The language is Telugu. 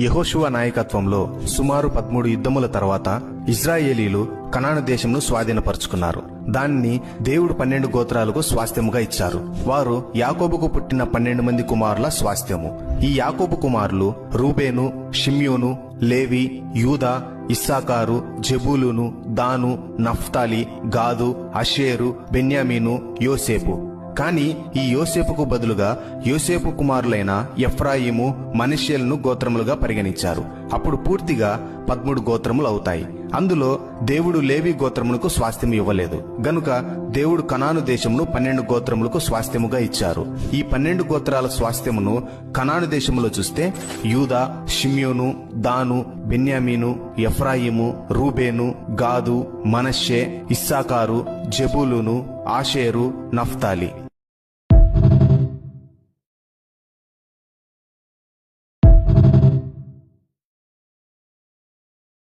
యెహోషువ నాయకత్వంలో సుమారు 13 యుద్ధముల తర్వాత ఇశ్రాయేలీలు కనాను దేశంను స్వాధీనపరుచుకున్నారు. దానిని దేవుడు 12 గోత్రాలకు స్వాస్థ్యముగా ఇచ్చారు. వారు యాకోబుకు పుట్టిన 12 మంది కుమారుల స్వాస్థ్యము. ఈ యాకోబు కుమారులు రూబేను, షిమ్యోను, లేవి, యూదా, ఇస్సాకారు, జెబూలూను, దాను, నఫ్తాలి, గాదు, అషేరు, బెన్యామీను, యోసేపు. కాని ఈ యోసేపుకు బదులుగా యోసేపు కుమారులైన ఎఫ్రాయిము, మనష్యేలను గోత్రములుగా పరిగణించారు. అప్పుడు పూర్తిగా 13 గోత్రములు అవుతాయి. అందులో దేవుడు లేవి గోత్రములకు స్వాస్థ్యం ఇవ్వలేదు గనుక దేవుడు కనాను దేశమును 12 గోత్రములకు స్వాస్థ్యముగా ఇచ్చారు. ఈ 12 గోత్రాల స్వాస్థ్యమును కనాను దేశములో చూస్తే యూదా, షిమ్యోను, దాను, బెన్యామీను, ఎఫ్రాయిము, రూబేను, గాదు, మనష్షే, ఇస్సాకారు, జెబూలూను, ఆషేరు, నఫ్తాలి.